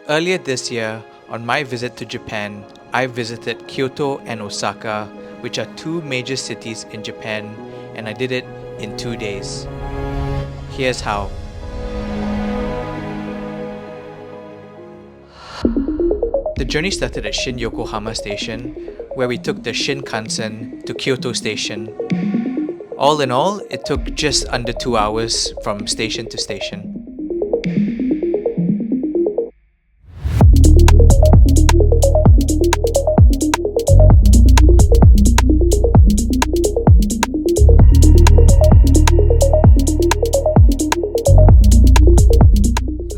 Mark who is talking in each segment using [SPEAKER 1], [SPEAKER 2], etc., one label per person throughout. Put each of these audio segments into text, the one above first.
[SPEAKER 1] Earlier this year, on my visit to Japan, I visited Kyoto and Osaka, which are two major cities in Japan, and I did it in 2 days. Here's how. The journey started at Shin Yokohama Station, where we took the Shinkansen to Kyoto Station. All in all, it took just under 2 hours from station to station.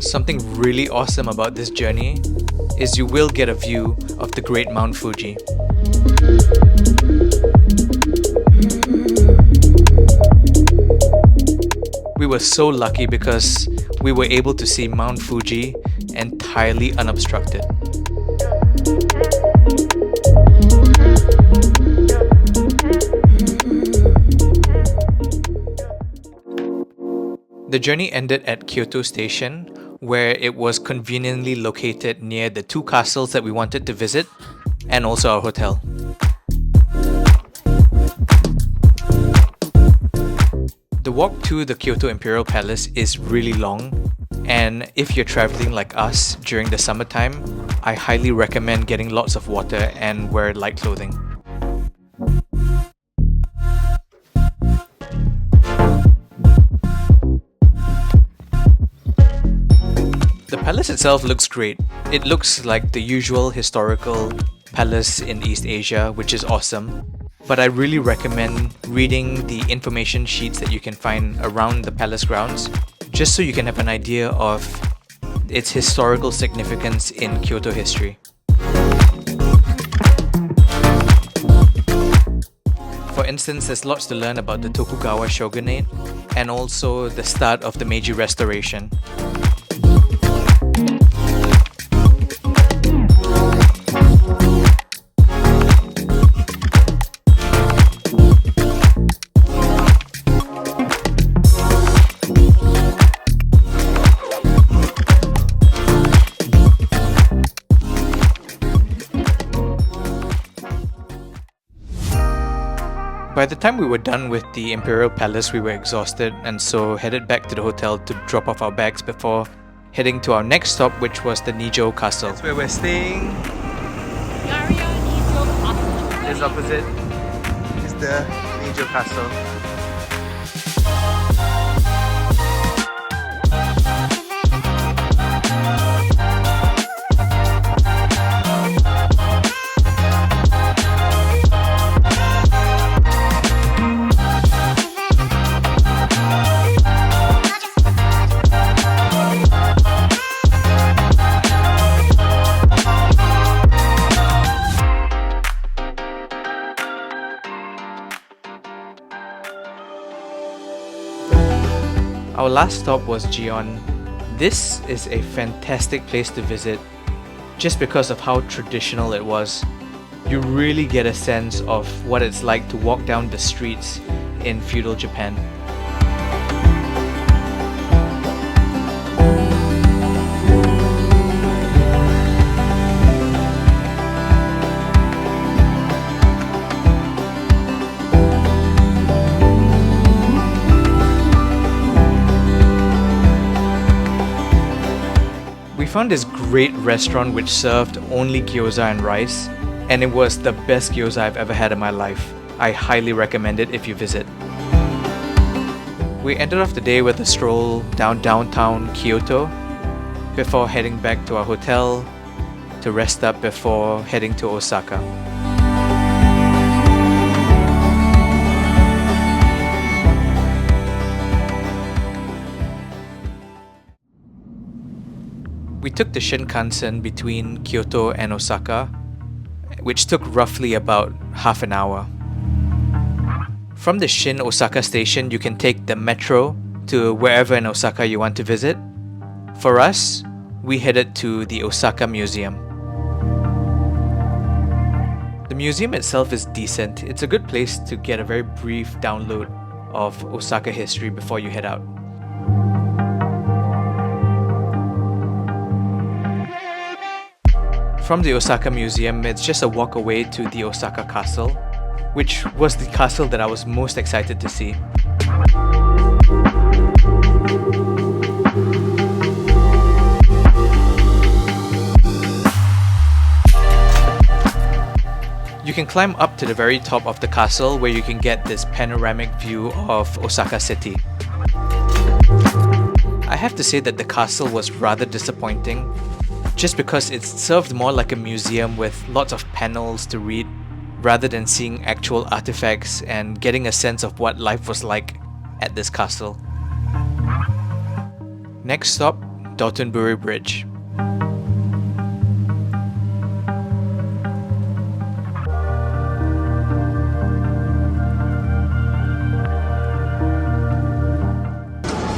[SPEAKER 1] Something really awesome about this journey is you will get a view of the great Mount Fuji. We were so lucky because we were able to see Mount Fuji entirely unobstructed. The journey ended at Kyoto Station, where it was conveniently located near the two castles that we wanted to visit, and also our hotel. The walk to the Kyoto Imperial Palace is really long, and if you're traveling like us during the summertime, I highly recommend getting lots of water and wear light clothing. The palace itself looks great. It looks like the usual historical palace in East Asia, which is awesome. But I really recommend reading the information sheets that you can find around the palace grounds, just so you can have an idea of its historical significance in Kyoto history. For instance, there's lots to learn about the Tokugawa shogunate and also the start of the Meiji Restoration. By the time we were done with the Imperial Palace, we were exhausted and so headed back to the hotel to drop off our bags before heading to our next stop, which was the Nijo Castle. That's where we're staying. This opposite is the Nijo Castle. Our last stop was Gion. This is a fantastic place to visit just because of how traditional it was. You really get a sense of what it's like to walk down the streets in feudal Japan. We found this great restaurant which served only gyoza and rice, and it was the best gyoza I've ever had in my life. I highly recommend it if you visit. We ended off the day with a stroll down downtown Kyoto before heading back to our hotel to rest up before heading to Osaka. We took the Shinkansen between Kyoto and Osaka, which took roughly about half an hour. From the Shin Osaka station, you can take the metro to wherever in Osaka you want to visit. For us, we headed to the Osaka Museum. The museum itself is decent. It's a good place to get a very brief download of Osaka history before you head out. From the Osaka Museum, it's just a walk away to the Osaka Castle, which was the castle that I was most excited to see. You can climb up to the very top of the castle where you can get this panoramic view of Osaka City. I have to say that the castle was rather disappointing, just because it served more like a museum with lots of panels to read rather than seeing actual artifacts and getting a sense of what life was like at this castle. Next stop, Dotunburi Bridge.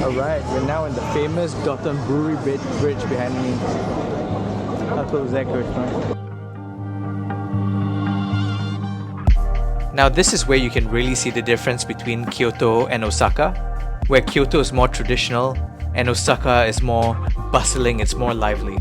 [SPEAKER 1] Alright, we're now in the famous Dotunburi Bridge behind me. How cool is that, Krishna? Now this is where you can really see the difference between Kyoto and Osaka, where Kyoto is more traditional and Osaka is more bustling, it's more lively.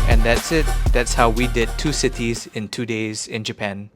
[SPEAKER 1] And that's it. That's how we did 2 cities in 2 days in Japan.